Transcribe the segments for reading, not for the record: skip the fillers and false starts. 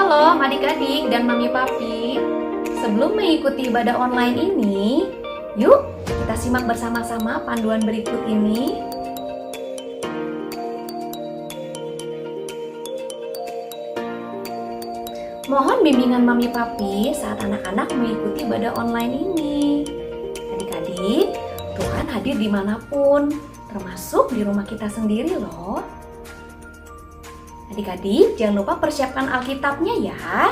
Shalom adik-adik dan mami papi. Sebelum mengikuti ibadah online ini, yuk kita simak bersama-sama panduan berikut ini. Mohon bimbingan mami papi saat anak-anak mengikuti ibadah online ini. Adik-adik, Tuhan hadir dimanapun, termasuk di rumah kita sendiri loh. Adik-adik, jangan lupa persiapkan Alkitabnya ya.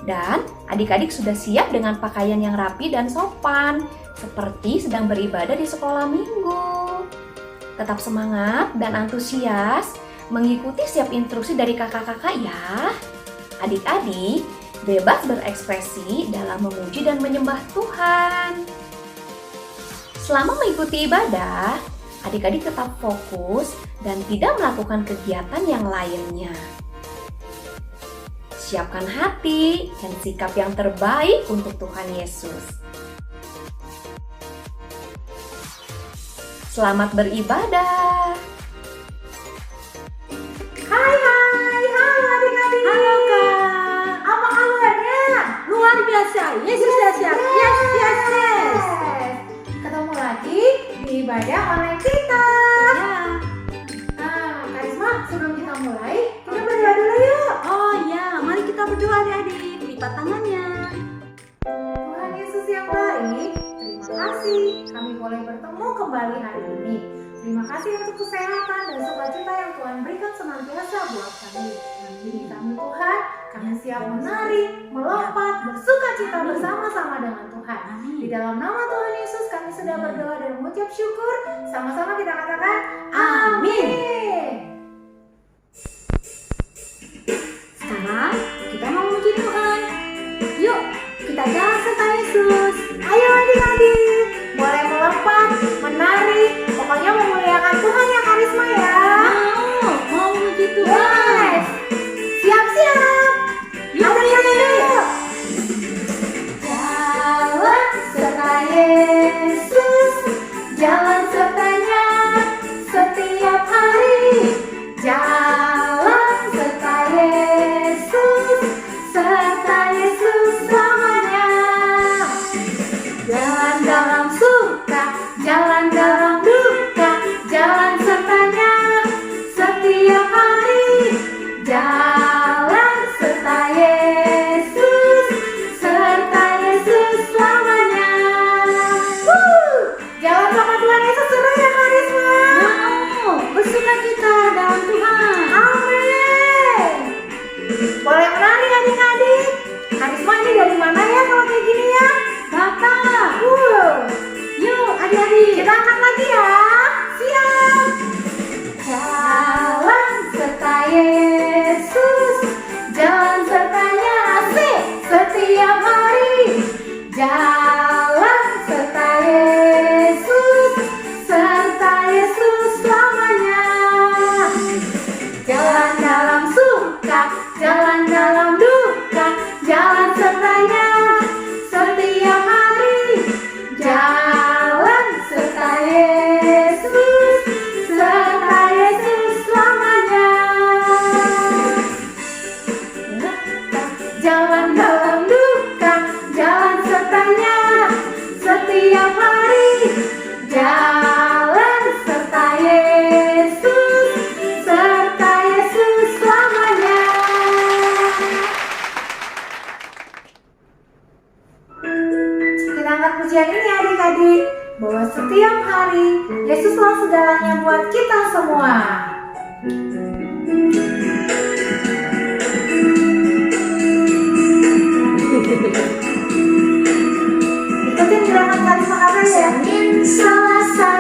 Dan adik-adik sudah siap dengan pakaian yang rapi dan sopan, seperti sedang beribadah di sekolah minggu. Tetap semangat dan antusias mengikuti setiap instruksi dari kakak-kakak ya. Adik-adik, bebas berekspresi dalam memuji dan menyembah Tuhan. Selama mengikuti ibadah, adik-adik tetap fokus dan tidak melakukan kegiatan yang lainnya. Siapkan hati dan sikap yang terbaik untuk Tuhan Yesus. Selamat beribadah. Hai adik-adik. Halo Kak. Apa kabarnya? Luar biasa. Yesus dahsyat. Yes. Ketemu lagi di ibadah online kita. Ya. Nah, Karisma, sebelum kita mulai, kita berdoa dulu yuk. Oh ya, mari kita berdoa adik-adik. Lipat tangannya. Tuhan Yesus yang baik, terima kasih kami boleh bertemu kembali hari ini. Terima kasih untuk kesehatan dan sukacita yang Tuhan berikan senantiasa buat kami. Jadi kami Tuhan, kami siap menari, melompat, bersukacita bersama-sama dengan Tuhan. Di dalam nama Tuhan Yesus kami sudah berdoa dan mengucap syukur. Sama-sama kita katakan amin. Sekarang kita mau memuji Tuhan. Yuk, kita jalan serta Yesus. Ayo adik-adik, boleh melompat, menari, pokoknya memuliakan Tuhan ya Karisma ya. Mau memuji Tuhan. Yes, siap-siap. Yuk. Jalan serta Yesus, jalan sertanya setiap hari. Jalan serta Yesus selamanya. Jalan dalam suka, jalan dalam duka, jalan sertanya setiap hari. Jalan serta Yesus selamanya. Jalan sama Tuhan Yesus seru ya Karisma. Mau bersukacita dalam Tuhan. Amin. Boleh menari adik-adik. Karisma ini dari mana ya kalau kayak gini ya? Bapak. Yuk adik-adik, kita angkat lagi ya. Siap. Jalan serta Yesus, jalan sertanya asik setiap hari. Jalan serta Yesus selamanya. Jalan dalam suka, jalan dalam duka, jalan sertanya setiap hari. Jalan serta Yesus selamanya. Jalan dalam duka, jalan sertanya setiap hari. Jalan serta Yesus selamanya. Kita angkat pujian ini adik-adik, bahwa setiap hari Yesuslah segalanya buat kita semua. Ikutin gerakan Karisma kakak ya. Senin Selasa,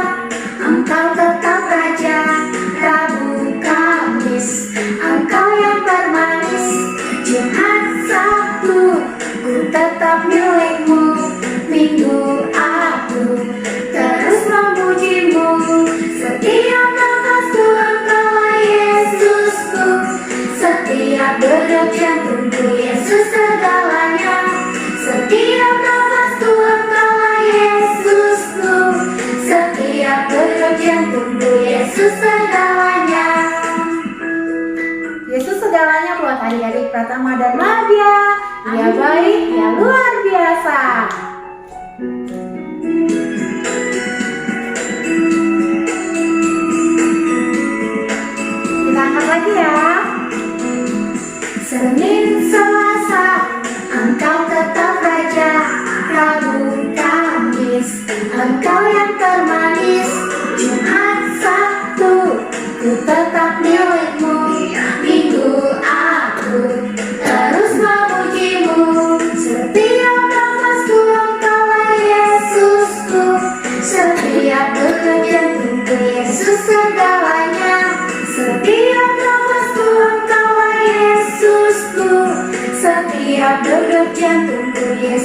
Engkau tetap Raja. Rabu Kamis, Engkau yang termanis. Jumat Sabtu, ku tetap milikmu. Minggu aku terus memujimu. Setiap nafasku Engkaulah Yesusku. Setiap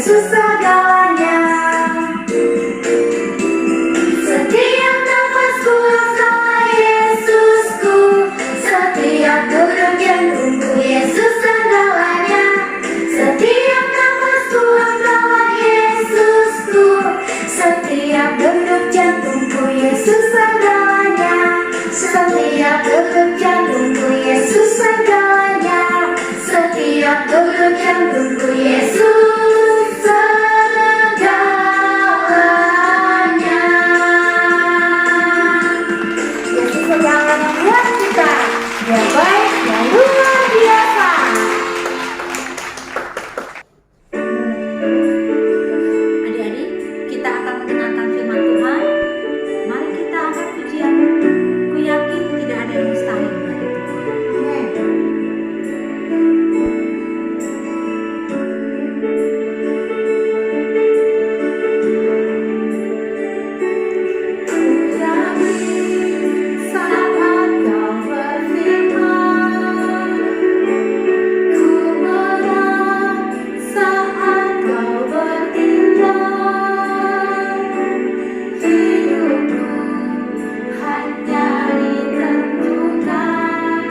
Yesus segalanya. Setiap nafasku engkaulah Yesusku, setiap duduk jantungku Yesus segalanya. Setiap nafasku engkaulah Yesusku, setiap duduk jantungku Yesus segalanya. Setiap duduk jantungku Yesus segalanya. Setiap duduk jantungku Yesus segalanya. Yesus segalanya buat kita. Dia baik dan luar biasa. Adik-adik, kita akan mendengarkan firman Tuhan. Mari kita angkat pujian. Ku yakin tidak ada yang mustahil bagi Tuhan. Amin. Saat Kau berfirman, ku menang. Saat Kau bertindak, hidupku hanya ditentukan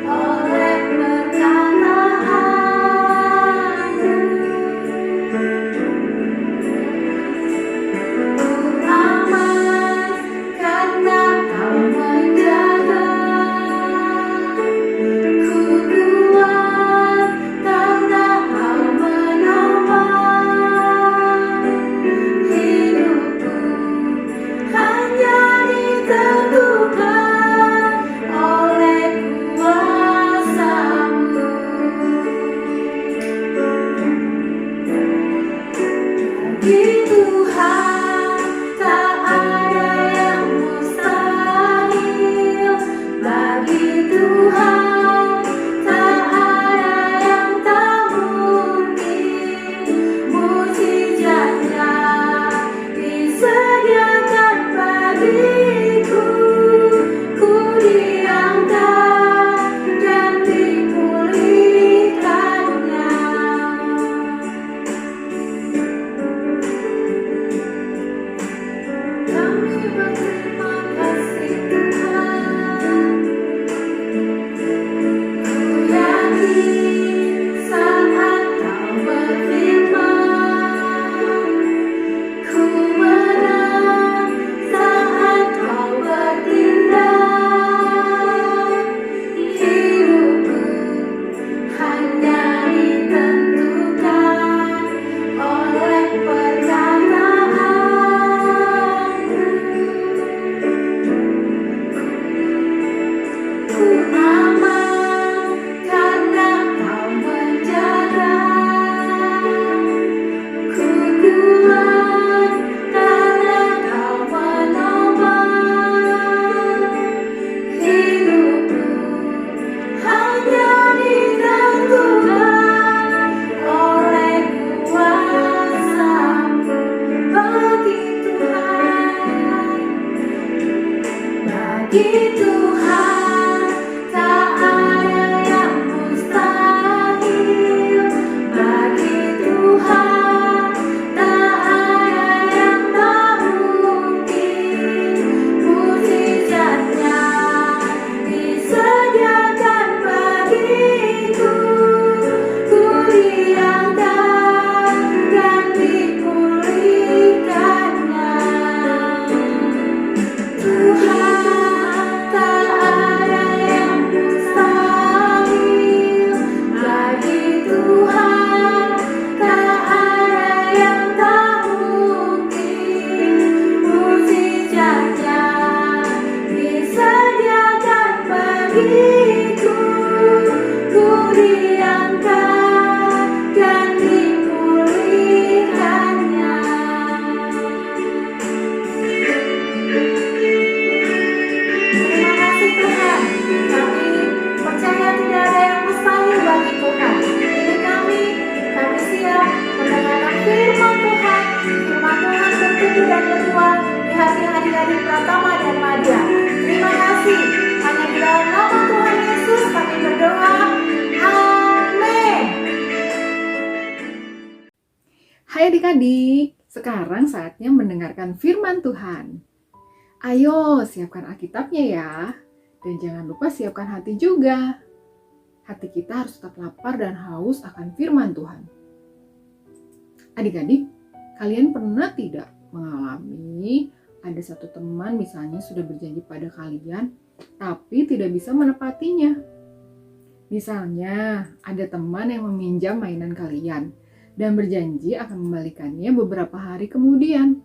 oleh perkataanmu. Ku aman karena Kau menjaga. Ku kuat karena Kau menopang. Hidupku hanya ditentukan oleh kuasa-Mu. Bagi Tuhan tak ada yang mustahil. Bagi Tuhan tak ada yang tak mungkin. Mukjizatnya disediakan bagiku. Ku diangkat dan dipulihkannya. adik-adik, sekarang saatnya mendengarkan firman Tuhan. Ayo siapkan Alkitabnya ya, dan jangan lupa siapkan hati juga. Hati kita harus tetap lapar dan haus akan firman Tuhan. Adik-adik, kalian pernah tidak mengalami ada satu teman misalnya sudah berjanji pada kalian, tapi tidak bisa menepatinya? Misalnya, ada teman yang meminjam mainan kalian dan berjanji akan membalikannya beberapa hari kemudian.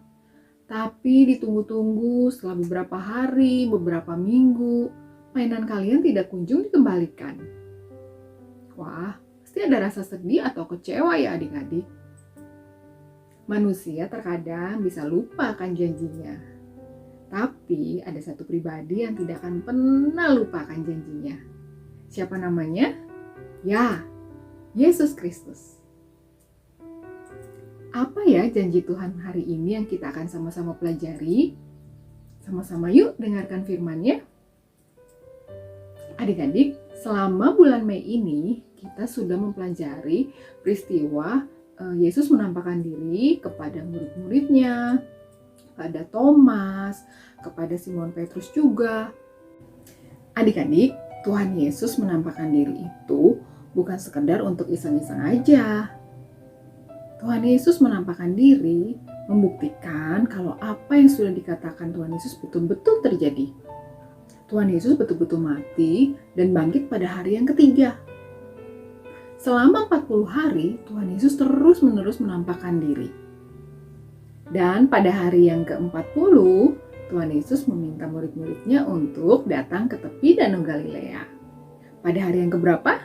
Tapi ditunggu-tunggu setelah beberapa hari, beberapa minggu, mainan kalian tidak kunjung dikembalikan. Wah, pasti ada rasa sedih atau kecewa ya adik-adik. Manusia terkadang bisa lupa akan janjinya. Tapi ada satu pribadi yang tidak akan pernah lupa akan janjinya. Siapa namanya? Ya, Yesus Kristus. Apa ya janji Tuhan hari ini yang kita akan sama-sama pelajari? Sama-sama yuk dengarkan firman-Nya. Adik-adik, selama bulan Mei ini kita sudah mempelajari peristiwa Yesus menampakkan diri kepada murid-muridnya, kepada Thomas, kepada Simon Petrus juga. Adik-adik, Tuhan Yesus menampakkan diri itu bukan sekedar untuk iseng-iseng aja. Tuhan Yesus menampakkan diri membuktikan kalau apa yang sudah dikatakan Tuhan Yesus betul-betul terjadi. Tuhan Yesus betul-betul mati dan bangkit pada hari yang ketiga. Selama 40 hari, Tuhan Yesus terus-menerus menampakkan diri. Dan pada hari yang ke-40, Tuhan Yesus meminta murid-muridnya untuk datang ke tepi Danau Galilea. Pada hari yang keberapa?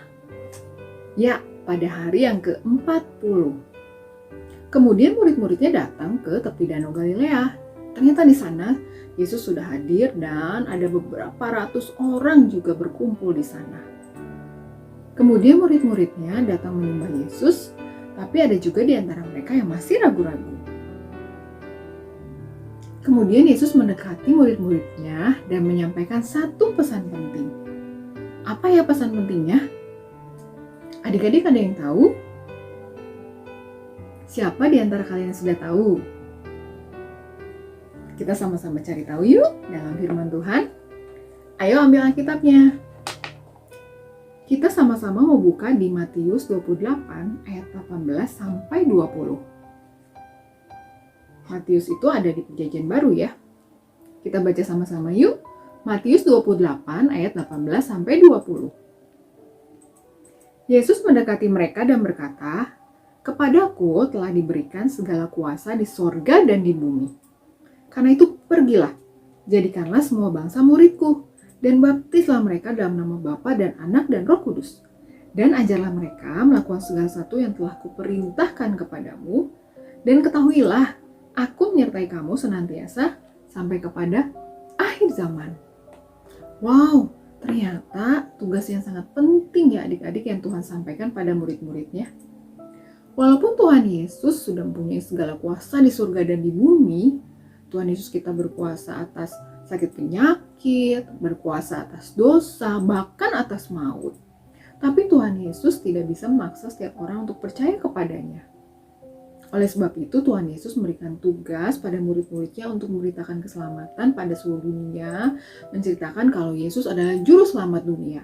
Ya, pada hari yang ke-40. Kemudian murid-muridnya datang ke tepi Danau Galilea. Ternyata di sana Yesus sudah hadir dan ada beberapa ratus orang juga berkumpul di sana. Kemudian murid-muridnya datang menyembah Yesus, tapi ada juga di antara mereka yang masih ragu-ragu. Kemudian Yesus mendekati murid-muridnya dan menyampaikan satu pesan penting. Apa ya pesan pentingnya? Adik-adik ada yang tahu? Siapa di antara kalian yang sudah tahu? Kita sama-sama cari tahu yuk dalam firman Tuhan. Ayo ambil Alkitabnya. Kita sama-sama mau buka di Matius 28 ayat 18 sampai 20. Matius itu ada di Perjanjian Baru ya. Kita baca sama-sama yuk. Matius 28 ayat 18 sampai 20. Yesus mendekati mereka dan berkata, "Kepadaku telah diberikan segala kuasa di sorga dan di bumi. Karena itu pergilah, jadikanlah semua bangsa muridku, dan baptislah mereka dalam nama Bapa dan Anak dan Roh Kudus. Dan ajarlah mereka melakukan segala sesuatu yang telah kuperintahkan kepadamu. Dan ketahuilah, aku menyertai kamu senantiasa sampai kepada akhir zaman." Wow, ternyata tugas yang sangat penting ya adik-adik yang Tuhan sampaikan pada murid-muridnya. Walaupun Tuhan Yesus sudah mempunyai segala kuasa di surga dan di bumi, Tuhan Yesus kita berkuasa atas sakit penyakit, berkuasa atas dosa, bahkan atas maut. Tapi Tuhan Yesus tidak bisa memaksa setiap orang untuk percaya kepadanya. Oleh sebab itu Tuhan Yesus memberikan tugas pada murid-muridnya untuk memberitakan keselamatan pada seluruh dunia, menceritakan kalau Yesus adalah juru selamat dunia.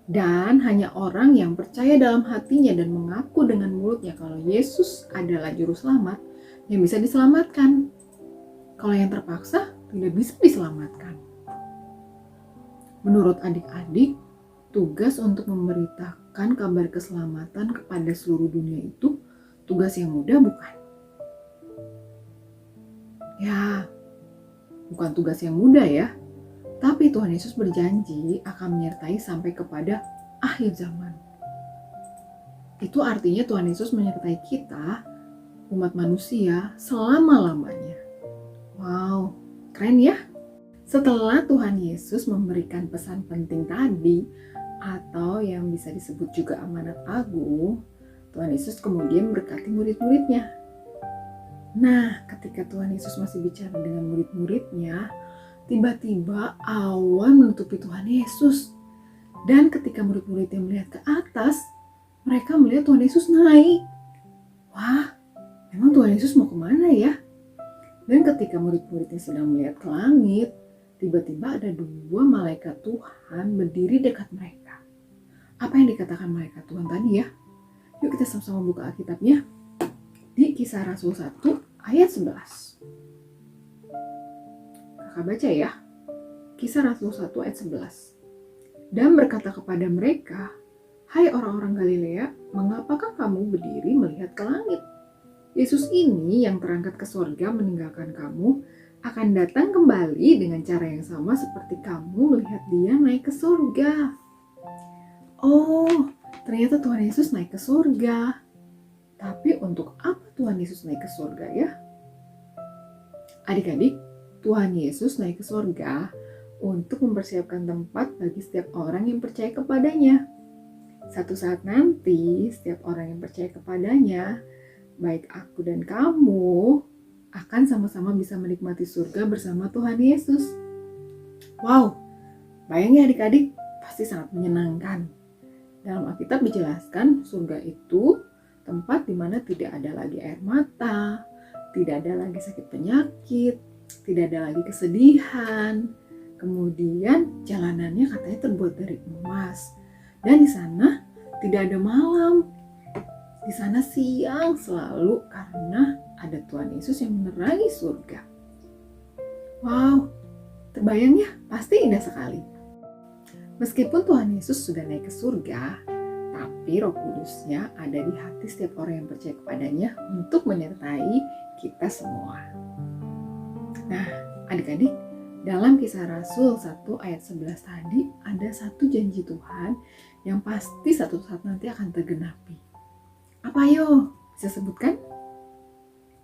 Dan hanya orang yang percaya dalam hatinya dan mengaku dengan mulutnya kalau Yesus adalah juru selamat yang bisa diselamatkan. Kalau yang terpaksa tidak bisa diselamatkan. Menurut adik-adik, tugas untuk memberitakan kabar keselamatan kepada seluruh dunia itu tugas yang mudah bukan? Ya, bukan tugas yang mudah ya. Tapi Tuhan Yesus berjanji akan menyertai sampai kepada akhir zaman. Itu artinya Tuhan Yesus menyertai kita, umat manusia, selama-lamanya. Wow, keren ya? Setelah Tuhan Yesus memberikan pesan penting tadi, atau yang bisa disebut juga amanat agung, Tuhan Yesus kemudian berkati murid-muridnya. Nah, ketika Tuhan Yesus masih bicara dengan murid-muridnya, tiba-tiba awan menutupi Tuhan Yesus. Dan ketika murid-muridnya melihat ke atas, mereka melihat Tuhan Yesus naik. Wah, memang Tuhan Yesus mau kemana ya? Dan ketika murid-muridnya sedang melihat ke langit, tiba-tiba ada 2 malaikat Tuhan berdiri dekat mereka. Apa yang dikatakan malaikat Tuhan tadi ya? Yuk kita sama-sama buka Alkitabnya di Kisah Rasul 1 ayat 11. Kakak baca ya. Kisah Rasul 1 ayat 11. Dan berkata kepada mereka, "Hai orang-orang Galilea, mengapakah kamu berdiri melihat ke langit? Yesus ini yang terangkat ke sorga meninggalkan kamu, akan datang kembali dengan cara yang sama seperti kamu melihat dia naik ke sorga." Oh, ternyata Tuhan Yesus naik ke sorga. Tapi untuk apa Tuhan Yesus naik ke sorga ya? Adik-adik, Tuhan Yesus naik ke sorga untuk mempersiapkan tempat bagi setiap orang yang percaya kepadanya. Satu saat nanti, setiap orang yang percaya kepadanya, baik aku dan kamu, akan sama-sama bisa menikmati surga bersama Tuhan Yesus. Wow, bayangin adik-adik, pasti sangat menyenangkan. Dalam Alkitab dijelaskan, surga itu tempat di mana tidak ada lagi air mata, tidak ada lagi sakit penyakit, tidak ada lagi kesedihan. Kemudian jalanannya katanya terbuat dari emas. Dan di sana tidak ada malam. Di sana siang selalu karena ada Tuhan Yesus yang menerangi surga. Wow, terbayang ya? Pasti indah sekali. Meskipun Tuhan Yesus sudah naik ke surga, tapi Roh Kudusnya ada di hati setiap orang yang percaya kepadanya untuk menyertai kita semua. Nah, adik-adik, dalam Kisah Rasul 1 ayat 11 tadi ada satu janji Tuhan yang pasti satu saat nanti akan tergenapi. Apa ayo? Bisa sebutkan?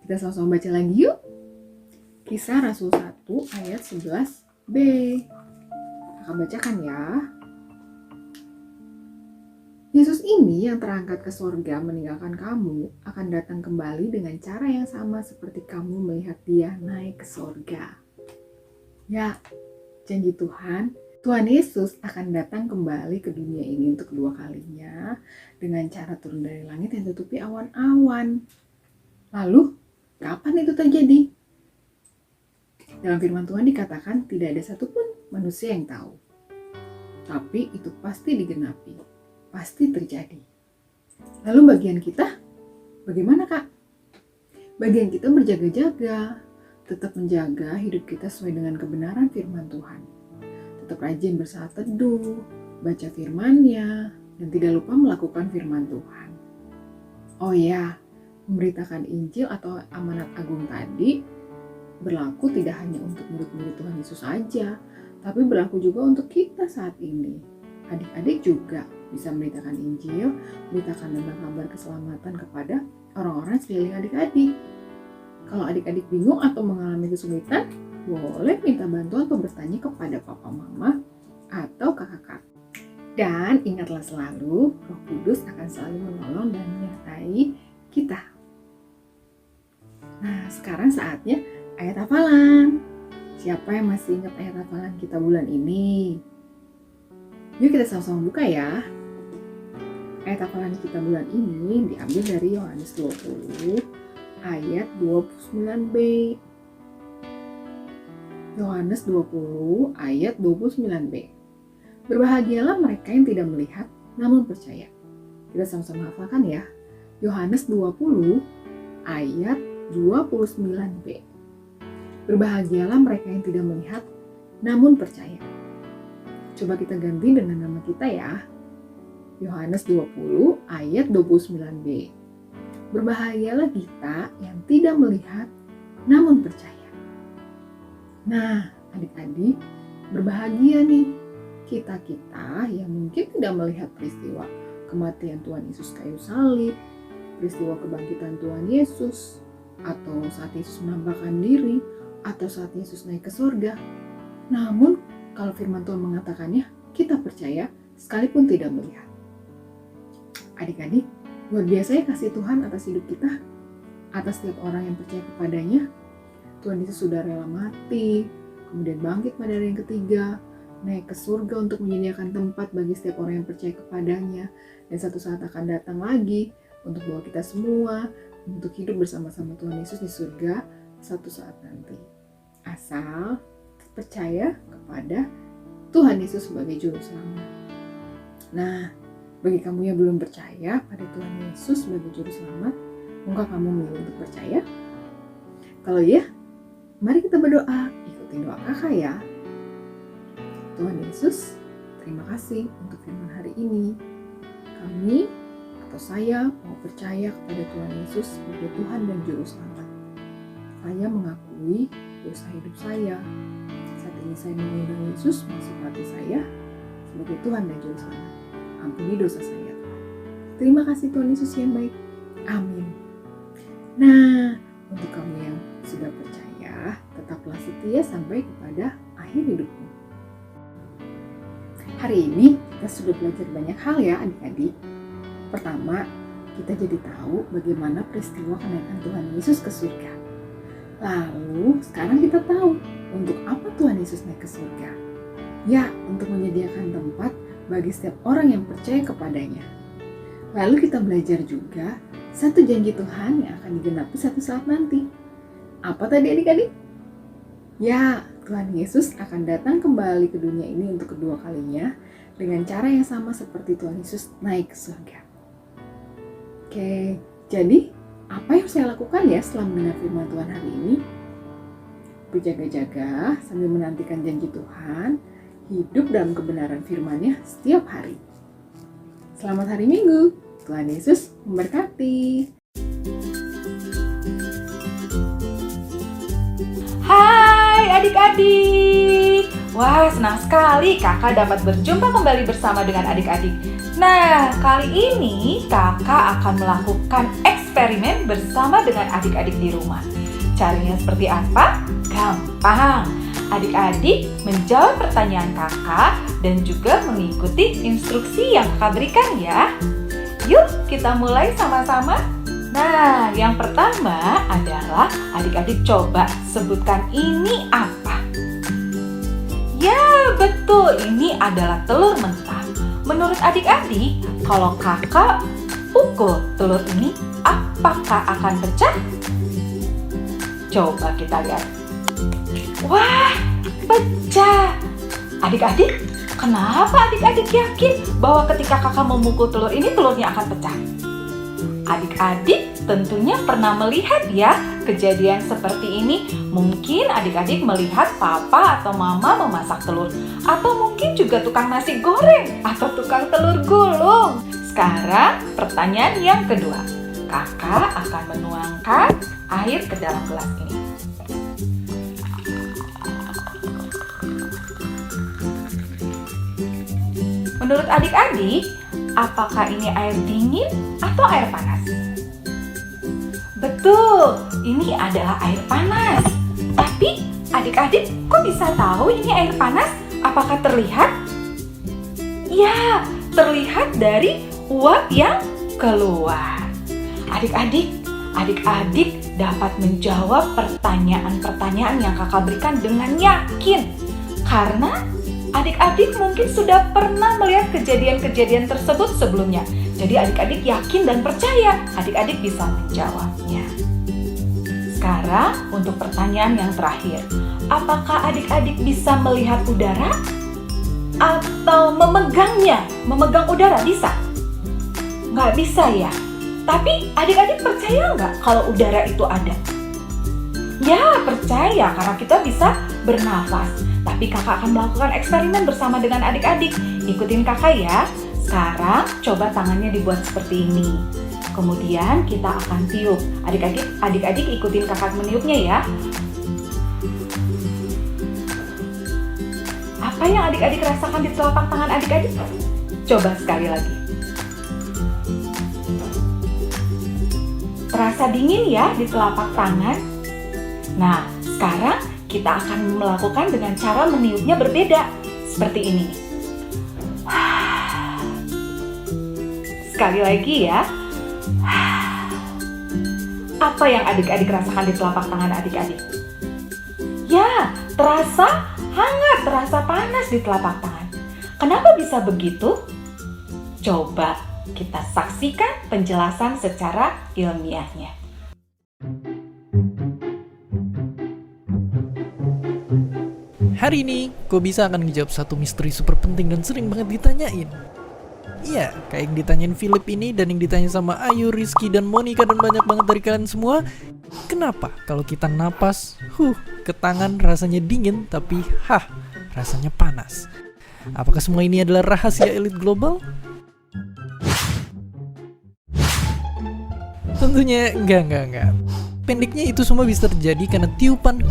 Kita sama-sama baca lagi yuk. Kisah Rasul 1 ayat 11b. Kakak bacakan ya. Yesus ini yang terangkat ke sorga meninggalkan kamu akan datang kembali dengan cara yang sama seperti kamu melihat dia naik ke sorga. Ya, janji Tuhan, Tuhan Yesus akan datang kembali ke dunia ini untuk kedua kalinya dengan cara turun dari langit yang tutupi awan-awan. Lalu, kapan itu terjadi? Dalam firman Tuhan dikatakan tidak ada satupun manusia yang tahu. Tapi itu pasti digenapi, pasti terjadi. Lalu bagian kita, bagaimana Kak? Bagian kita berjaga-jaga, tetap menjaga hidup kita sesuai dengan kebenaran firman Tuhan. Tetap rajin bersaat teduh, baca firman-Nya, dan tidak lupa melakukan firman Tuhan. Oh ya, memberitakan Injil atau amanat agung tadi berlaku tidak hanya untuk murid-murid Tuhan Yesus saja, tapi berlaku juga untuk kita saat ini. Adik-adik juga bisa memberitakan Injil, memberitakan tentang kabar keselamatan kepada orang-orang sekeliling adik-adik. Kalau adik-adik bingung atau mengalami kesulitan, boleh minta bantuan atau bertanya kepada papa mama atau kakak-kakak. Dan ingatlah selalu, Roh Kudus akan selalu menolong dan menyertai kita. Nah, sekarang saatnya ayat hafalan. Siapa yang masih ingat ayat hafalan kita bulan ini? Yuk kita sama-sama buka ya. Ayat hafalan kita bulan ini diambil dari Yohanes 20 ayat 29b. Yohanes 20 ayat 29b. Berbahagialah mereka yang tidak melihat namun percaya. Kita sama-sama hafalkan ya. Yohanes 20 ayat 29b. Berbahagialah mereka yang tidak melihat namun percaya. Coba kita ganti dengan nama kita ya. Yohanes 20 ayat 29b. Berbahagialah kita yang tidak melihat namun percaya. Nah, adik-adik, berbahagia nih kita-kita yang mungkin tidak melihat peristiwa kematian Tuhan Yesus kayu salib, peristiwa kebangkitan Tuhan Yesus, atau saat Yesus menampakkan diri, atau saat Yesus naik ke surga. Namun, kalau firman Tuhan mengatakannya, kita percaya sekalipun tidak melihat. Adik-adik, luar biasa ya kasih Tuhan atas hidup kita, atas setiap orang yang percaya kepadanya. Tuhan Yesus sudah rela mati, kemudian bangkit pada hari yang ketiga, naik ke surga untuk menyediakan tempat bagi setiap orang yang percaya kepadanya, dan satu saat akan datang lagi untuk bawa kita semua untuk hidup bersama-sama Tuhan Yesus di surga satu saat nanti. Asal percaya kepada Tuhan Yesus sebagai juru selamat. Nah, bagi kamu yang belum percaya pada Tuhan Yesus sebagai juru selamat, mungkin kamu milih untuk percaya? Kalau iya, mari kita berdoa. Ikuti doa kakak ya. Tuhan Yesus, terima kasih untuk firman hari ini. Kami atau saya mau percaya kepada Tuhan Yesus sebagai Tuhan dan Juru Selamat. Saya mengakui dosa hidup saya. Saat ini saya mengundang Yesus masuk hati saya sebagai Tuhan dan Juru Selamat. Ampuni dosa saya, Tuhan. Terima kasih Tuhan Yesus yang baik. Amin. Nah, untuk kamu yang sudah percaya, tetaplah setia sampai kepada akhir hidupmu. Hari ini kita sudah belajar banyak hal ya adik-adik. Pertama, kita jadi tahu bagaimana peristiwa kenaikan Tuhan Yesus ke surga. Lalu, sekarang kita tahu untuk apa Tuhan Yesus naik ke surga. Ya, untuk menyediakan tempat bagi setiap orang yang percaya kepadanya. Lalu kita belajar juga satu janji Tuhan yang akan digenapi satu saat nanti. Apa tadi adik-adik? Ya, Tuhan Yesus akan datang kembali ke dunia ini untuk kedua kalinya dengan cara yang sama seperti Tuhan Yesus naik ke surga. Oke, jadi apa yang saya lakukan ya setelah mendengar firman Tuhan hari ini? Berjaga-jaga sambil menantikan janji Tuhan, hidup dalam kebenaran firman-Nya setiap hari. Selamat hari Minggu, Tuhan Yesus memberkati. Hai adik-adik. Wah, senang sekali kakak dapat berjumpa kembali bersama dengan adik-adik. Nah, kali ini kakak akan melakukan eksperimen bersama dengan adik-adik di rumah. Caranya seperti apa? Gampang. Adik-adik menjawab pertanyaan kakak dan juga mengikuti instruksi yang kakak berikan ya. Yuk kita mulai sama-sama. Nah, yang pertama adalah adik-adik coba sebutkan ini apa? Ya, betul, ini adalah telur mentah. Menurut adik-adik, kalau kakak pukul telur ini, apakah akan pecah? Coba kita lihat. Wah, pecah. Adik-adik, kenapa adik-adik yakin bahwa ketika kakak memukul telur ini, telurnya akan pecah? Adik-adik tentunya pernah melihat ya kejadian seperti ini. Mungkin adik-adik melihat papa atau mama memasak telur, atau mungkin juga tukang nasi goreng atau tukang telur gulung. Sekarang pertanyaan yang kedua. Kakak akan menuangkan air ke dalam gelas ini. Menurut adik-adik, apakah ini air dingin atau air panas? Betul, ini adalah air panas. Tapi adik-adik kok bisa tahu ini air panas? Apakah terlihat? Ya, terlihat dari uap yang keluar. Adik-adik dapat menjawab pertanyaan-pertanyaan yang kakak berikan dengan yakin. Karena adik-adik mungkin sudah pernah melihat kejadian-kejadian tersebut sebelumnya. Jadi adik-adik yakin dan percaya adik-adik bisa menjawabnya. Sekarang untuk pertanyaan yang terakhir. Apakah adik-adik bisa melihat udara? Atau memegangnya? Memegang udara bisa? Nggak bisa ya? Tapi adik-adik percaya nggak kalau udara itu ada? Ya, percaya karena kita bisa bernafas. Tapi kakak akan melakukan eksperimen bersama dengan adik-adik. Ikutin kakak ya. Sekarang coba tangannya dibuat seperti ini. Kemudian kita akan tiup. Adik-adik ikutin kakak meniupnya ya. Apa yang adik-adik rasakan di telapak tangan adik-adik? Coba sekali lagi. Terasa dingin ya di telapak tangan? Nah, sekarang kita akan melakukan dengan cara meniupnya berbeda. Seperti ini. Sekali lagi ya. Apa yang adik-adik rasakan di telapak tangan adik-adik? Ya, terasa hangat, terasa panas di telapak tangan. Kenapa bisa begitu? Coba kita saksikan penjelasan secara ilmiahnya. Hari ini, kau bisa akan ngejawab satu misteri super penting dan sering banget ditanyain. Iya, kayak yang ditanyain Philip ini dan yang ditanya sama Ayu, Rizky, dan Monica dan banyak banget dari kalian semua. Kenapa kalau kita napas, ke tangan rasanya dingin, tapi rasanya panas? Apakah semua ini adalah rahasia elit global? Tentunya enggak. Pendeknya itu semua bisa terjadi karena tiupan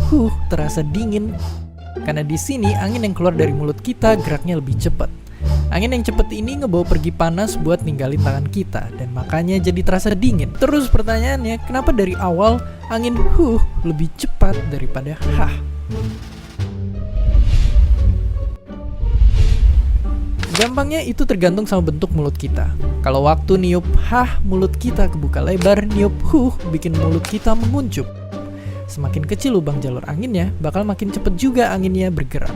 terasa dingin. Karena di sini angin yang keluar dari mulut kita geraknya lebih cepat. Angin yang cepat ini ngebawa pergi panas buat ninggalin tangan kita dan makanya jadi terasa dingin. Terus pertanyaannya, kenapa dari awal angin lebih cepat daripada Gampangnya itu tergantung sama bentuk mulut kita. Kalau waktu niup mulut kita kebuka lebar, niup bikin mulut kita menguncup. Semakin kecil lubang jalur anginnya, bakal makin cepat juga anginnya bergerak.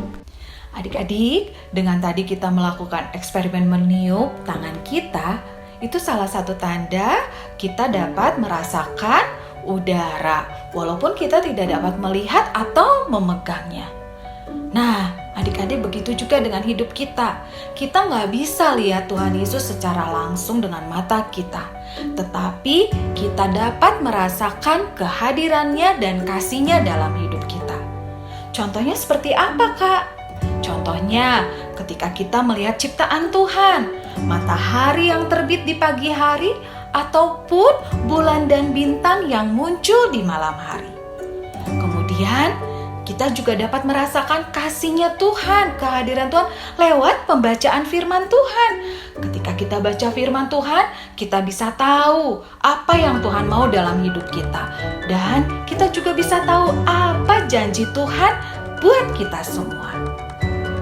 Adik-adik, dengan tadi kita melakukan eksperimen meniup tangan kita, itu salah satu tanda kita dapat merasakan udara, walaupun kita tidak dapat melihat atau memegangnya. Nah, adik-adik begitu juga dengan hidup kita. Kita nggak bisa lihat Tuhan Yesus secara langsung dengan mata kita, tetapi kita dapat merasakan kehadirannya dan kasih-Nya dalam hidup kita. Contohnya seperti apa, Kak? Contohnya, ketika kita melihat ciptaan Tuhan, matahari yang terbit di pagi hari, ataupun bulan dan bintang yang muncul di malam hari. Kemudian, kita juga dapat merasakan kasih-Nya Tuhan, kehadiran Tuhan lewat pembacaan firman Tuhan. Ketika kita baca firman Tuhan, kita bisa tahu apa yang Tuhan mau dalam hidup kita. Dan kita juga bisa tahu apa janji Tuhan buat kita semua.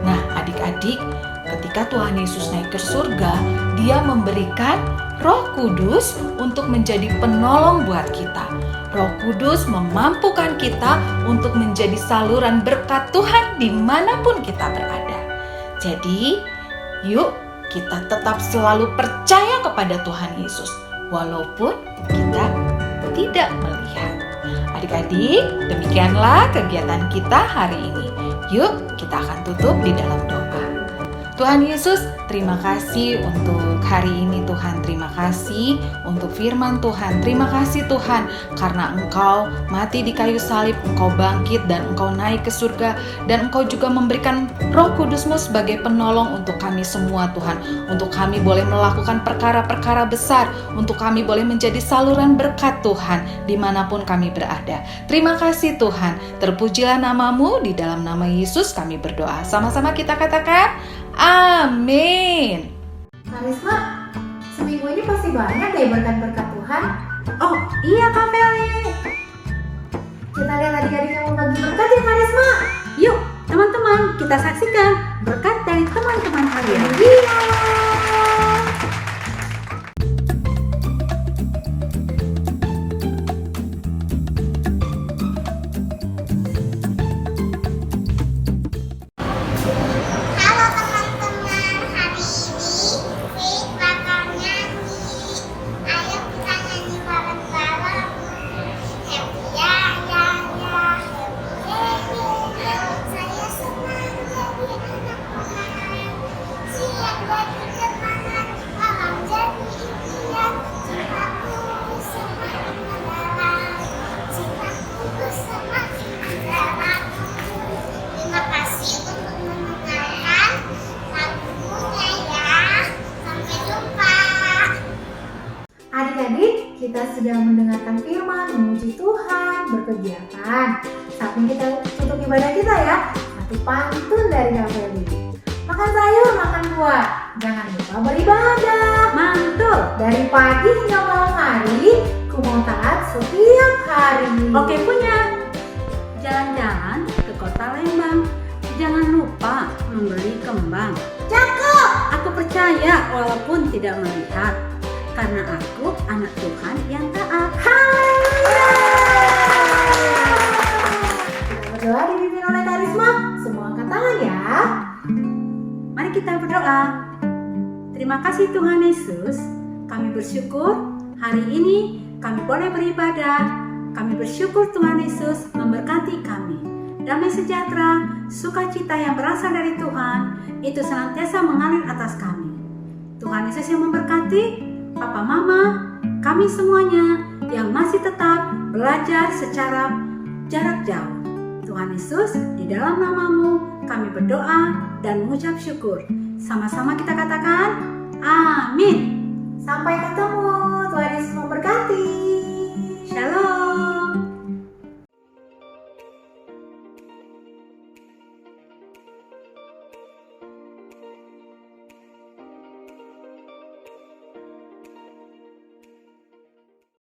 Nah, adik-adik, ketika Tuhan Yesus naik ke surga, Dia memberikan Roh Kudus untuk menjadi penolong buat kita. Roh Kudus memampukan kita untuk menjadi saluran berkat Tuhan dimanapun kita berada. Jadi, yuk kita tetap selalu percaya kepada Tuhan Yesus, walaupun kita tidak melihat. Adik-adik, demikianlah kegiatan kita hari ini. Yuk, kita akan tutup di dalam doa. Tuhan Yesus, terima kasih untuk hari ini Tuhan. Terima kasih untuk firman Tuhan. Terima kasih Tuhan karena Engkau mati di kayu salib, Engkau bangkit dan Engkau naik ke surga. Dan Engkau juga memberikan Roh Kudus-Mu sebagai penolong untuk kami semua Tuhan. Untuk kami boleh melakukan perkara-perkara besar. Untuk kami boleh menjadi saluran berkat Tuhan dimanapun kami berada. Terima kasih Tuhan. Terpujilah nama-Mu, di dalam nama Yesus kami berdoa. Sama-sama kita katakan, amin. Karisma, seminggu ini pasti banyak deh berkat-berkat Tuhan. Oh iya Kak Feli. Kita lihat adik-adik yang mau bagi berkat ya Karisma. Yuk teman-teman, kita saksikan berkat dari teman-teman kalian. Halo teman-teman, hari ini Faith bakal nyanyi. Ayo kita nyanyi bareng-bareng. Happy ya, saya senang jadi anak Tuhan. Siap bagi kemenangan, malam jadi impian. Cintaku semakin mendalam, cintaku semakin mendalam. Terima kasih untuk mendengarkan lagunya ya. Sampai jumpa. Adik-adik, kita sudah mendengarkan firman, memuji Tuhan, berkegiatan. Saatnya kita tutup ibadah kita ya. Satu pantun dari Kak Feli. Makan sayur, makan buah, jangan lupa beribadah. Mantul. Dari pagi hingga malam hari, ku mau taat setiap hari. Oke punya. Jalan-jalan ke kota Lembang. Jangan lupa membeli kembang. Cakep. Aku percaya walaupun tidak melihat, karena aku anak Tuhan yang taat. Kita berdoa dipimpin oleh Karisma. Semua angkat tangan ya. Mari kita berdoa. Terima kasih Tuhan Yesus. Kami bersyukur hari ini kami boleh beribadah. Kami bersyukur Tuhan Yesus memberkati kami. damai sejahtera, sukacita yang berasal dari Tuhan itu senantiasa mengalir atas kami. Tuhan Yesus yang memberkati Papa Mama, kami semuanya yang masih tetap belajar secara jarak jauh. Tuhan Yesus, di dalam nama-Mu kami berdoa dan mengucap syukur. Sama-sama kita katakan, amin. Sampai ketemu. Tuhan Yesus memberkati. Shalom.